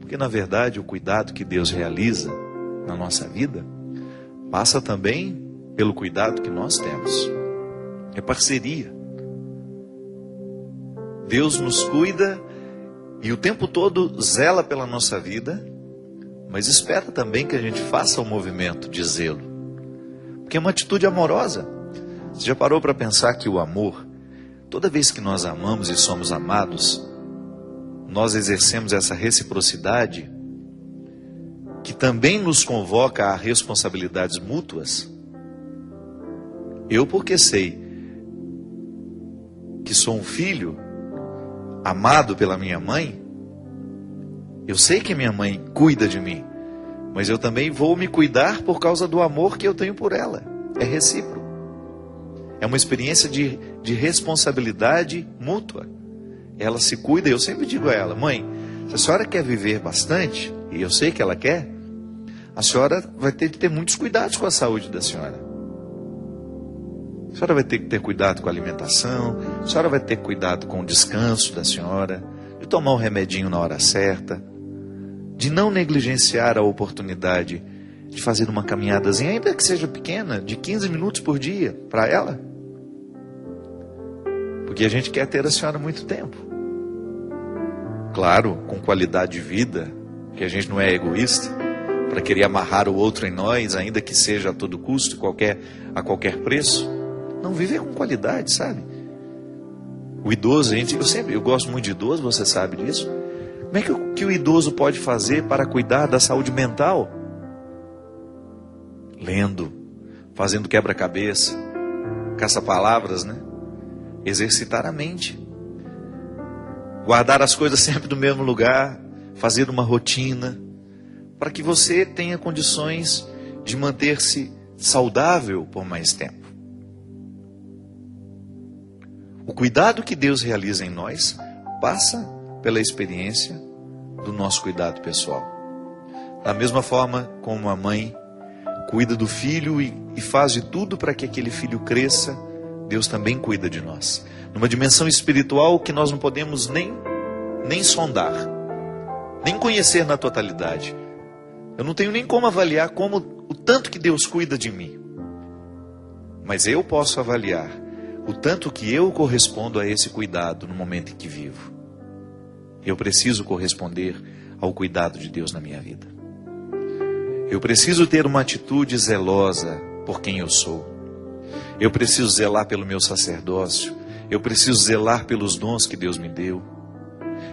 Porque na verdade o cuidado que Deus realiza na nossa vida passa também pelo cuidado que nós temos. É parceria. Deus nos cuida e o tempo todo zela pela nossa vida, mas espera também que a gente faça o movimento de zelo, porque é uma atitude amorosa. Você já parou para pensar que o amor, toda vez que nós amamos e somos amados, nós exercemos essa reciprocidade que também nos convoca a responsabilidades mútuas? Eu, porque sei que sou um filho amado pela minha mãe, eu sei que minha mãe cuida de mim, mas eu também vou me cuidar por causa do amor que eu tenho por ela. É recíproco. É uma experiência de responsabilidade mútua. Ela se cuida, eu sempre digo a ela: mãe, se a senhora quer viver bastante, e eu sei que ela quer, a senhora vai ter que ter muitos cuidados com a saúde da senhora. A senhora vai ter que ter cuidado com a alimentação, a senhora vai ter cuidado com o descanso da senhora, de tomar um remedinho na hora certa, de não negligenciar a oportunidade de fazer uma caminhadazinha, ainda que seja pequena, de 15 minutos por dia, para ela. Porque a gente quer ter a senhora muito tempo. Claro, com qualidade de vida, que a gente não é egoísta, para querer amarrar o outro em nós, ainda que seja a todo custo, a qualquer preço. Não, viver com qualidade, sabe? O idoso, eu gosto muito de idoso, você sabe disso. Como é que o idoso pode fazer para cuidar da saúde mental? Lendo, fazendo quebra-cabeça, caça-palavras, né? Exercitar a mente. Guardar as coisas sempre no mesmo lugar, fazer uma rotina, para que você tenha condições de manter-se saudável por mais tempo. O cuidado que Deus realiza em nós passa pela experiência do nosso cuidado pessoal. Da mesma forma como a mãe cuida do filho e faz de tudo para que aquele filho cresça, Deus também cuida de nós. Numa dimensão espiritual que nós não podemos nem sondar, nem conhecer na totalidade. Eu não tenho nem como avaliar o tanto que Deus cuida de mim. Mas eu posso avaliar o tanto que eu correspondo a esse cuidado no momento em que vivo. Eu preciso corresponder ao cuidado de Deus na minha vida. Eu preciso ter uma atitude zelosa por quem eu sou. Eu preciso zelar pelo meu sacerdócio. Eu preciso zelar pelos dons que Deus me deu.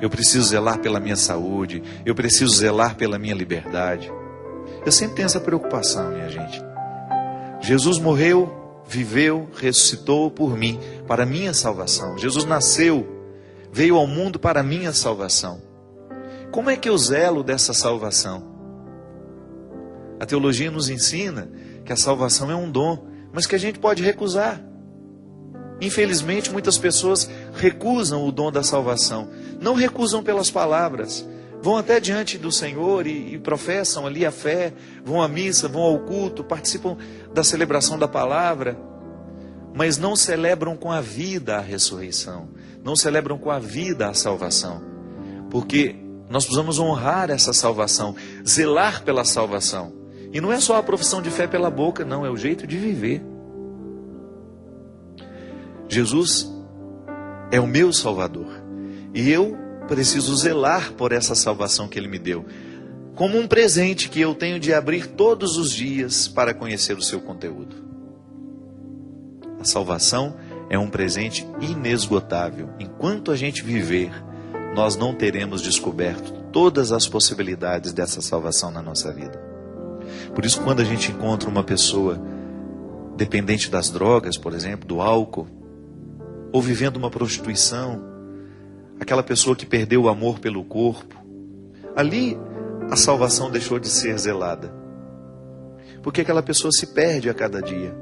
Eu preciso zelar pela minha saúde. Eu preciso zelar pela minha liberdade. Eu sempre tenho essa preocupação, minha gente. Jesus morreu, viveu, ressuscitou por mim, para a minha salvação. Jesus nasceu, veio ao mundo para a minha salvação. Como é que eu zelo dessa salvação? A teologia nos ensina que a salvação é um dom, mas que a gente pode recusar. Infelizmente, muitas pessoas recusam o dom da salvação. Não recusam pelas palavras. Vão até diante do Senhor e professam ali a fé, vão à missa, vão ao culto, participam da celebração da palavra, mas não celebram com a vida a ressurreição, não celebram com a vida a salvação, porque nós precisamos honrar essa salvação, zelar pela salvação. E não é só a profissão de fé pela boca, não, é o jeito de viver. Jesus é o meu Salvador, e eu preciso zelar por essa salvação que Ele me deu, como um presente que eu tenho de abrir todos os dias para conhecer o seu conteúdo. A salvação é um presente inesgotável. Enquanto a gente viver, nós não teremos descoberto todas as possibilidades dessa salvação na nossa vida. Por isso, quando a gente encontra uma pessoa dependente das drogas, por exemplo, do álcool, ou vivendo uma prostituição, aquela pessoa que perdeu o amor pelo corpo, ali a salvação deixou de ser zelada, porque aquela pessoa se perde a cada dia.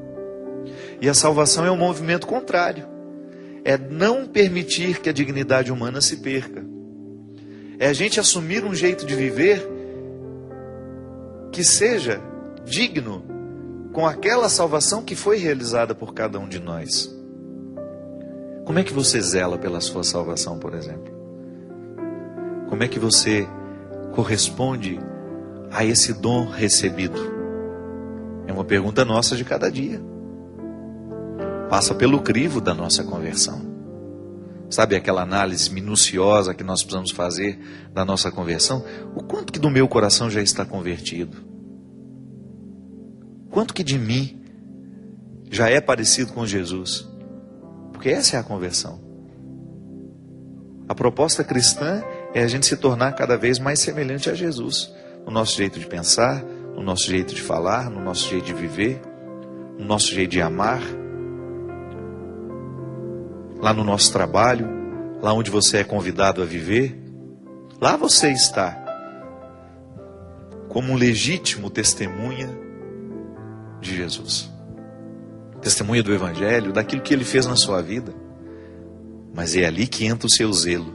E a salvação é um movimento contrário, é não permitir que a dignidade humana se perca, é a gente assumir um jeito de viver que seja digno com aquela salvação que foi realizada por cada um de nós. Como é que você zela pela sua salvação, por exemplo? Como é que você corresponde a esse dom recebido? É uma pergunta nossa de cada dia. Passa pelo crivo da nossa conversão. Sabe aquela análise minuciosa que nós precisamos fazer da nossa conversão? O quanto que do meu coração já está convertido? Quanto que de mim já é parecido com Jesus? Porque essa é a conversão. A proposta cristã é a gente se tornar cada vez mais semelhante a Jesus. No nosso jeito de pensar, no nosso jeito de falar, no nosso jeito de viver, no nosso jeito de amar. Lá no nosso trabalho, lá onde você é convidado a viver, lá você está, como um legítimo testemunha de Jesus. Testemunha do Evangelho, daquilo que Ele fez na sua vida. Mas é ali que entra o seu zelo,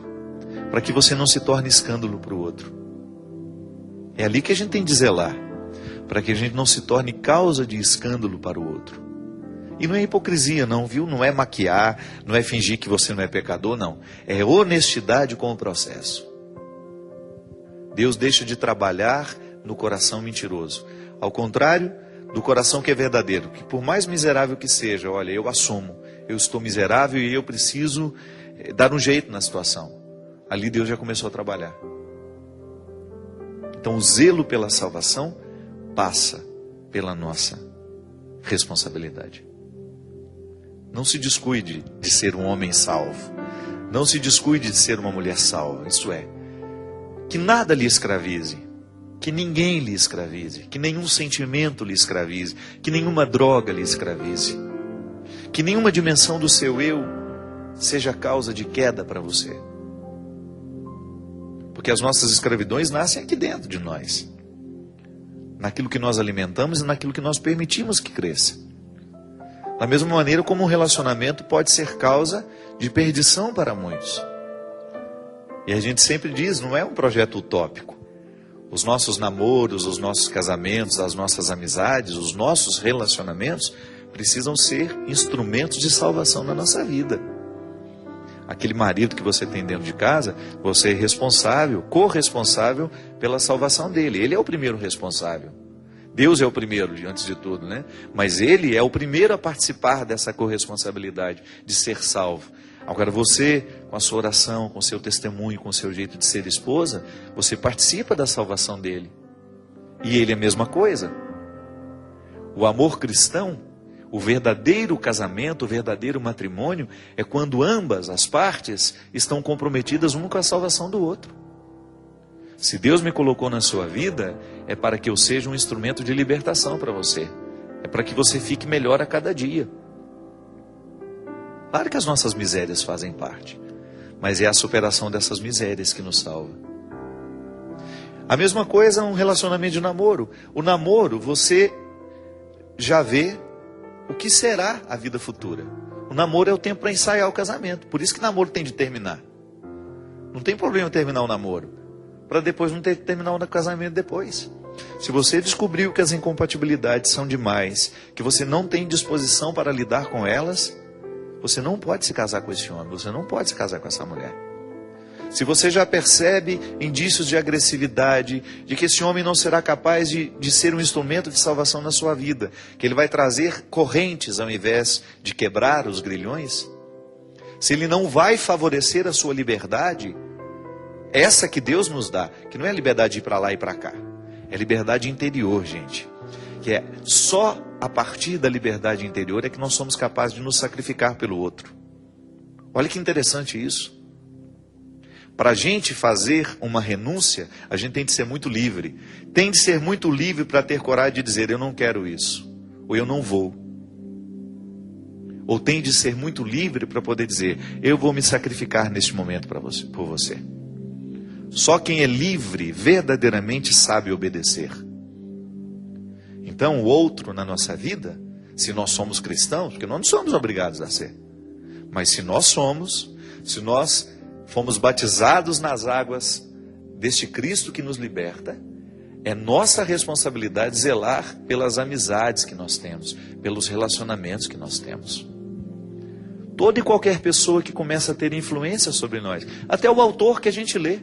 para que você não se torne escândalo para o outro. É ali que a gente tem de zelar, para que a gente não se torne causa de escândalo para o outro. E não é hipocrisia não, viu? Não é maquiar, não é fingir que você não é pecador, não. É honestidade com o processo. Deus deixa de trabalhar no coração mentiroso. Ao contrário do coração que é verdadeiro, que por mais miserável que seja, olha, eu assumo, eu estou miserável e eu preciso dar um jeito na situação. Ali Deus já começou a trabalhar. Então o zelo pela salvação passa pela nossa responsabilidade. Não se descuide de ser um homem salvo. Não se descuide de ser uma mulher salva. Isso é, que nada lhe escravize. Que ninguém lhe escravize. Que nenhum sentimento lhe escravize. Que nenhuma droga lhe escravize. Que nenhuma dimensão do seu eu seja causa de queda para você. Porque as nossas escravidões nascem aqui dentro de nós. Naquilo que nós alimentamos e naquilo que nós permitimos que cresça. Da mesma maneira como um relacionamento pode ser causa de perdição para muitos. E a gente sempre diz, não é um projeto utópico. Os nossos namoros, os nossos casamentos, as nossas amizades, os nossos relacionamentos precisam ser instrumentos de salvação na nossa vida. Aquele marido que você tem dentro de casa, você é responsável, corresponsável pela salvação dele. Ele é o primeiro responsável. Deus é o primeiro, antes de tudo, né? Mas Ele é o primeiro a participar dessa corresponsabilidade de ser salvo. Agora você, com a sua oração, com o seu testemunho, com o seu jeito de ser esposa, você participa da salvação dele. E ele é a mesma coisa. O amor cristão, o verdadeiro casamento, o verdadeiro matrimônio, é quando ambas as partes estão comprometidas uma com a salvação do outro. Se Deus me colocou na sua vida, é para que eu seja um instrumento de libertação para você. É para que você fique melhor a cada dia. Claro que as nossas misérias fazem parte, mas é a superação dessas misérias que nos salva. A mesma coisa é um relacionamento de namoro. O namoro, você já vê o que será a vida futura. O namoro é o tempo para ensaiar o casamento. Por isso que namoro tem de terminar. Não tem problema terminar o namoro, para depois não ter que terminar o casamento depois. Se você descobriu que as incompatibilidades são demais, que você não tem disposição para lidar com elas, você não pode se casar com esse homem, você não pode se casar com essa mulher. Se você já percebe indícios de agressividade, de que esse homem não será capaz de ser um instrumento de salvação na sua vida, que ele vai trazer correntes ao invés de quebrar os grilhões, se ele não vai favorecer a sua liberdade, essa que Deus nos dá, que não é a liberdade de ir para lá e para cá, é liberdade interior, gente. Que é só a partir da liberdade interior é que nós somos capazes de nos sacrificar pelo outro. Olha que interessante isso. Para a gente fazer uma renúncia, a gente tem de ser muito livre. Tem de ser muito livre para ter coragem de dizer, eu não quero isso, ou eu não vou. Ou tem de ser muito livre para poder dizer, eu vou me sacrificar neste momento por você. Só quem é livre verdadeiramente sabe obedecer. Então o outro na nossa vida, se nós somos cristãos, porque nós não somos obrigados a ser, mas se nós fomos batizados nas águas deste Cristo que nos liberta, é nossa responsabilidade zelar pelas amizades que nós temos, pelos relacionamentos que nós temos. Toda e qualquer pessoa que começa a ter influência sobre nós, até o autor que a gente lê.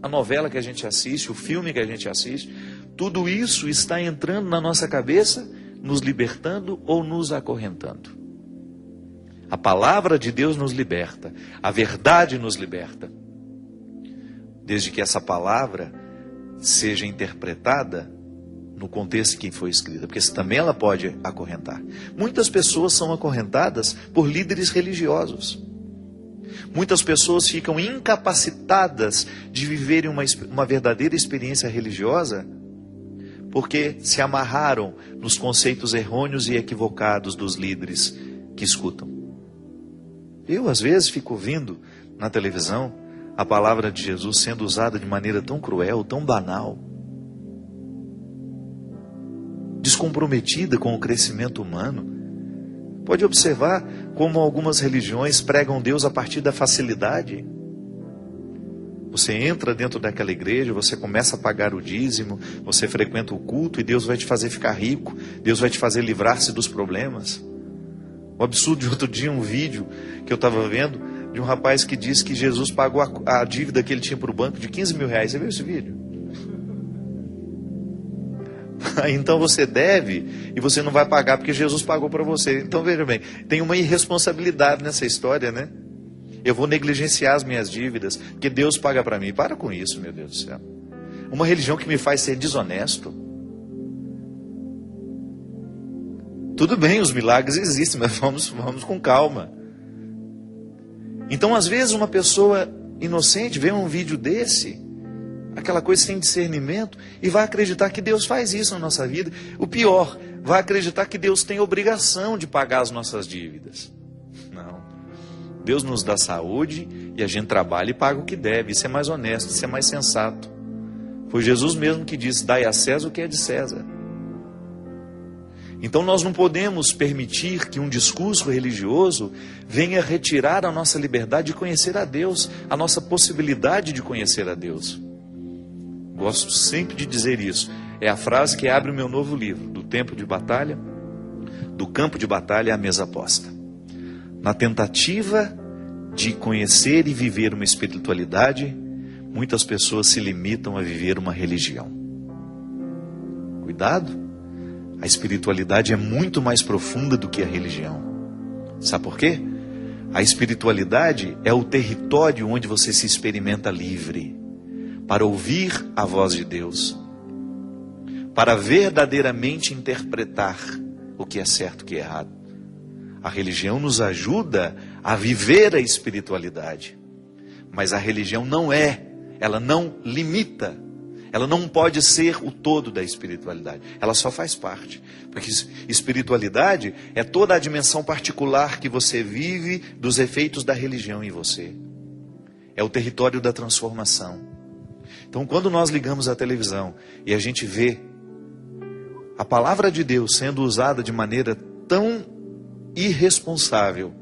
a novela que a gente assiste, o filme que a gente assiste, tudo isso está entrando na nossa cabeça, nos libertando ou nos acorrentando. A palavra de Deus nos liberta, a verdade nos liberta. Desde que essa palavra seja interpretada no contexto que foi escrita, porque também ela pode acorrentar. Muitas pessoas são acorrentadas por líderes religiosos. Muitas pessoas ficam incapacitadas de viverem uma verdadeira experiência religiosa porque se amarraram nos conceitos errôneos e equivocados dos líderes que escutam. Eu, às vezes, fico ouvindo na televisão a palavra de Jesus sendo usada de maneira tão cruel, tão banal, descomprometida com o crescimento humano. Pode observar como algumas religiões pregam Deus a partir da facilidade. Você entra dentro daquela igreja, você começa a pagar o dízimo, você frequenta o culto e Deus vai te fazer ficar rico, Deus vai te fazer livrar-se dos problemas. O absurdo de outro dia, um vídeo que eu estava vendo, de um rapaz que disse que Jesus pagou a dívida que ele tinha para o banco de 15 mil reais. Você viu esse vídeo? Então você deve e você não vai pagar porque Jesus pagou para você. Então veja bem, tem uma irresponsabilidade nessa história, né? Eu vou negligenciar as minhas dívidas porque Deus paga para mim. Para com isso, meu Deus do céu. Uma religião que me faz ser desonesto. Tudo bem, os milagres existem, mas vamos com calma. Então às vezes uma pessoa inocente vê um vídeo desse, aquela coisa sem discernimento, e vai acreditar que Deus faz isso na nossa vida. O pior, vai acreditar que Deus tem obrigação de pagar as nossas dívidas. Não. Deus nos dá saúde e a gente trabalha e paga o que deve. Isso é mais honesto, isso é mais sensato. Foi Jesus mesmo que disse: dai a César o que é de César. Então nós não podemos permitir que um discurso religioso venha retirar a nossa liberdade de conhecer a Deus, a nossa possibilidade de conhecer a Deus. Gosto sempre de dizer isso. É a frase que abre o meu novo livro, do campo de batalha à mesa posta. Na tentativa de conhecer e viver uma espiritualidade, muitas pessoas se limitam a viver uma religião. Cuidado, a espiritualidade é muito mais profunda do que a religião. Sabe por quê? A espiritualidade é o território onde você se experimenta livre, para ouvir a voz de Deus, para verdadeiramente interpretar o que é certo e o que é errado. A religião nos ajuda a viver a espiritualidade, mas a religião ela não limita, ela não pode ser o todo da espiritualidade, ela só faz parte, porque espiritualidade é toda a dimensão particular que você vive dos efeitos da religião em você, é o território da transformação. Então, quando nós ligamos a televisão e a gente vê a palavra de Deus sendo usada de maneira tão irresponsável,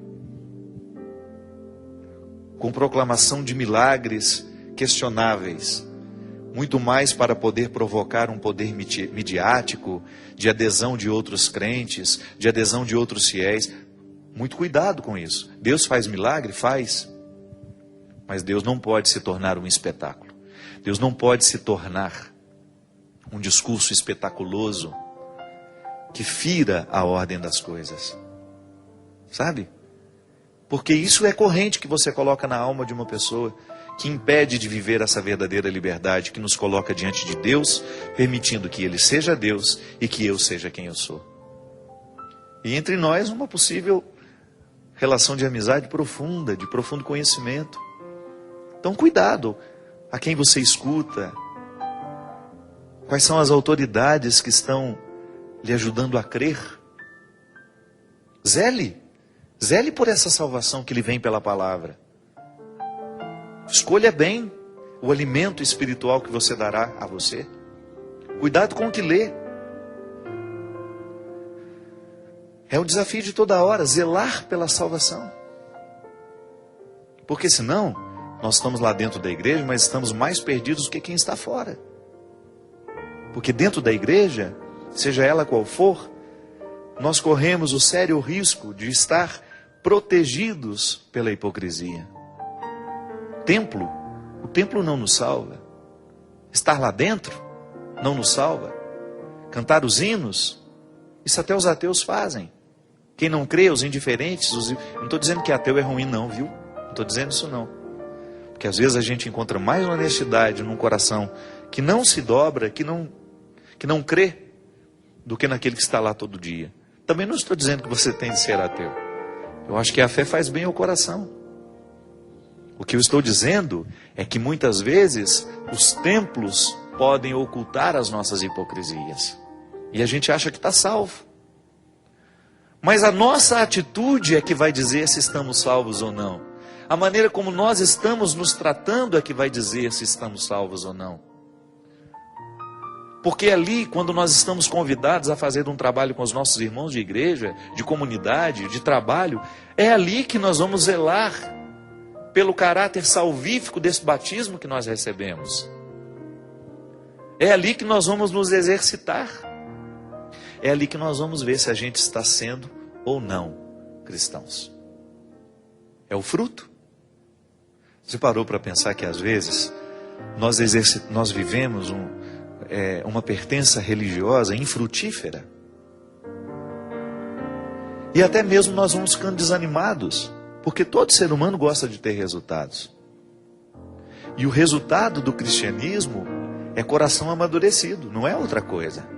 com proclamação de milagres questionáveis, muito mais para poder provocar um poder midiático, de adesão de outros crentes, de adesão de outros fiéis, muito cuidado com isso. Deus faz milagre? Faz. Mas Deus não pode se tornar um espetáculo. Deus não pode se tornar um discurso espetaculoso que fira a ordem das coisas. Sabe? Porque isso é corrente que você coloca na alma de uma pessoa, que impede de viver essa verdadeira liberdade, que nos coloca diante de Deus, permitindo que Ele seja Deus e que eu seja quem eu sou. E entre nós uma possível relação de amizade profunda, de profundo conhecimento. Então cuidado a quem você escuta, quais são as autoridades que estão lhe ajudando a crer. Zele por essa salvação que lhe vem pela palavra. Escolha bem o alimento espiritual que você dará a você. Cuidado com o que lê. É um desafio de toda hora, zelar pela salvação. Porque senão, nós estamos lá dentro da igreja, mas estamos mais perdidos do que quem está fora. Porque dentro da igreja, seja ela qual for, nós corremos o sério risco de estar protegidos pela hipocrisia. O templo não nos salva. estar lá dentro não nos salva. Cantar os hinos, isso até os ateus fazem. Quem não crê, os indiferentes, não estou dizendo que ateu é ruim não, viu? Não estou dizendo isso não. Porque às vezes a gente encontra mais honestidade num coração que não se dobra, que não crê, do que naquele que está lá todo dia. Também não estou dizendo que você tem de ser ateu. Eu acho que a fé faz bem ao coração. O que eu estou dizendo é que muitas vezes os templos podem ocultar as nossas hipocrisias. E a gente acha que está salvo. Mas a nossa atitude é que vai dizer se estamos salvos ou não. A maneira como nós estamos nos tratando é que vai dizer se estamos salvos ou não. Porque ali, quando nós estamos convidados a fazer um trabalho com os nossos irmãos de igreja, de comunidade, de trabalho, é ali que nós vamos zelar pelo caráter salvífico desse batismo que nós recebemos. É ali que nós vamos nos exercitar. É ali que nós vamos ver se a gente está sendo ou não cristãos. É o fruto. Você parou para pensar que às vezes nós vivemos uma pertença religiosa infrutífera? E até mesmo nós vamos ficando desanimados, porque todo ser humano gosta de ter resultados. E o resultado do cristianismo é coração amadurecido, não é outra coisa.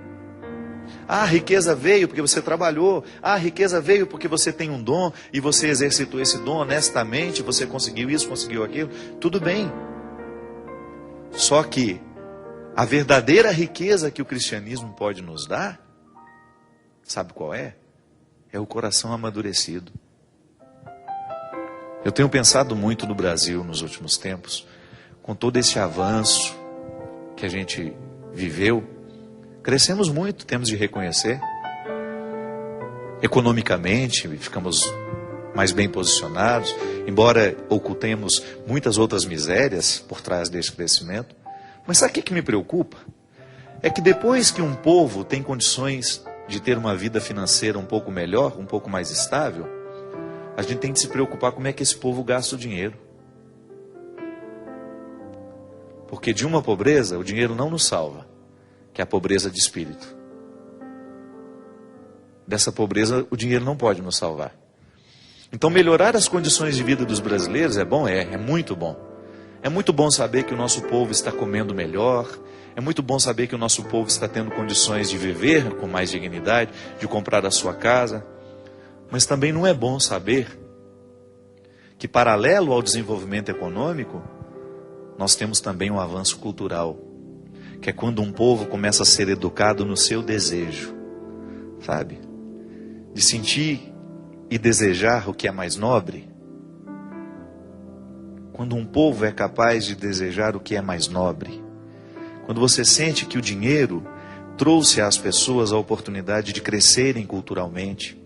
Ah, a riqueza veio porque você trabalhou. Ah, a riqueza veio porque você tem um dom e você exercitou esse dom honestamente, você conseguiu isso, conseguiu aquilo. Tudo bem. Só que a verdadeira riqueza que o cristianismo pode nos dar, sabe qual é? É o coração amadurecido. Eu tenho pensado muito no Brasil nos últimos tempos, com todo esse avanço que a gente viveu. Crescemos muito, temos de reconhecer. Economicamente, ficamos mais bem posicionados, embora ocultemos muitas outras misérias por trás desse crescimento. Mas sabe o que me preocupa? É que depois que um povo tem condições de ter uma vida financeira um pouco melhor, um pouco mais estável, a gente tem de se preocupar como é que esse povo gasta o dinheiro. Porque de uma pobreza, o dinheiro não nos salva, que é a pobreza de espírito. Dessa pobreza, o dinheiro não pode nos salvar. Então, melhorar as condições de vida dos brasileiros é bom? É muito bom. É muito bom saber que o nosso povo está comendo melhor. É muito bom saber que o nosso povo está tendo condições de viver com mais dignidade, de comprar a sua casa. Mas também não é bom saber que, paralelo ao desenvolvimento econômico, nós temos também um avanço cultural, que é quando um povo começa a ser educado no seu desejo, sabe? De sentir e desejar o que é mais nobre. Quando um povo é capaz de desejar o que é mais nobre. Quando você sente que o dinheiro trouxe às pessoas a oportunidade de crescerem culturalmente.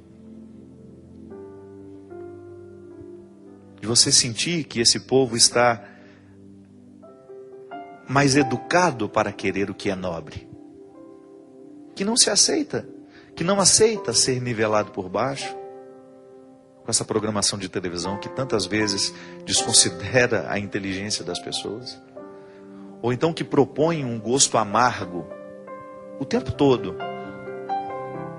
De você sentir que esse povo está mais educado para querer o que é nobre. Que não se aceita, que não aceita ser nivelado por baixo. Com essa programação de televisão que tantas vezes desconsidera a inteligência das pessoas. Ou então que propõe um gosto amargo o tempo todo.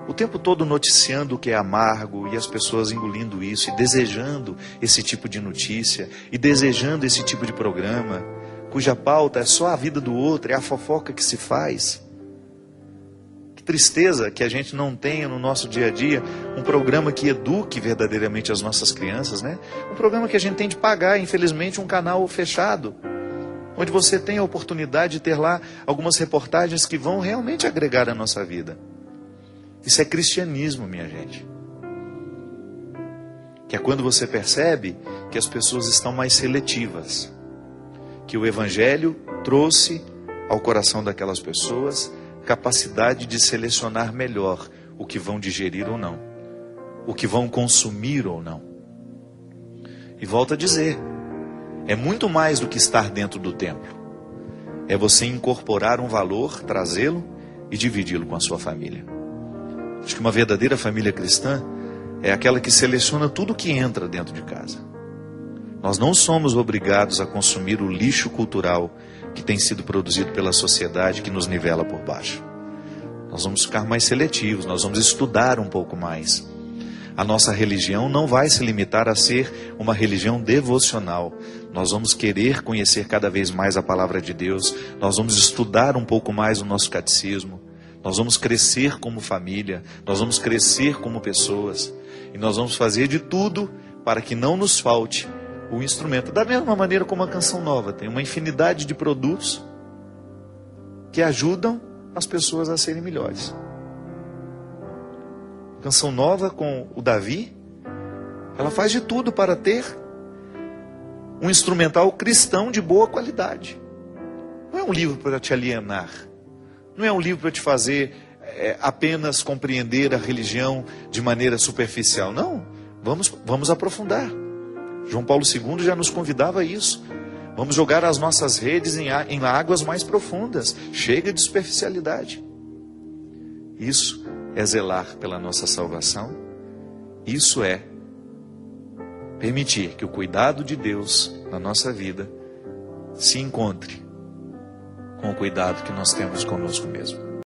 O tempo todo noticiando o que é amargo e as pessoas engolindo isso e desejando esse tipo de notícia e desejando esse tipo de programa, cuja pauta é só a vida do outro, é a fofoca que se faz. Que tristeza que a gente não tenha no nosso dia a dia um programa que eduque verdadeiramente as nossas crianças, né? Um programa que a gente tem de pagar, infelizmente, um canal fechado, onde você tem a oportunidade de ter lá algumas reportagens que vão realmente agregar a nossa vida. Isso é cristianismo, minha gente. Que é quando você percebe que as pessoas estão mais seletivas. Que o Evangelho trouxe ao coração daquelas pessoas capacidade de selecionar melhor o que vão digerir ou não. O que vão consumir ou não. E volto a dizer, é muito mais do que estar dentro do templo. É você incorporar um valor, trazê-lo e dividi-lo com a sua família. Acho que uma verdadeira família cristã é aquela que seleciona tudo que entra dentro de casa. Nós não somos obrigados a consumir o lixo cultural que tem sido produzido pela sociedade que nos nivela por baixo. Nós vamos ficar mais seletivos, nós vamos estudar um pouco mais. A nossa religião não vai se limitar a ser uma religião devocional. Nós vamos querer conhecer cada vez mais a palavra de Deus, nós vamos estudar um pouco mais o nosso catecismo, nós vamos crescer como família, nós vamos crescer como pessoas, e nós vamos fazer de tudo para que não nos falte o instrumento. Da mesma maneira como a Canção Nova tem uma infinidade de produtos que ajudam as pessoas a serem melhores. Canção Nova com o Davi, ela faz de tudo para ter um instrumental cristão de boa qualidade. Não é um livro para te alienar, não é um livro para te fazer apenas compreender a religião de maneira superficial. Não, vamos aprofundar. João Paulo II já nos convidava a isso. Vamos jogar as nossas redes em águas mais profundas. Chega de superficialidade. Isso é zelar pela nossa salvação. Isso é permitir que o cuidado de Deus na nossa vida se encontre com o cuidado que nós temos conosco mesmo.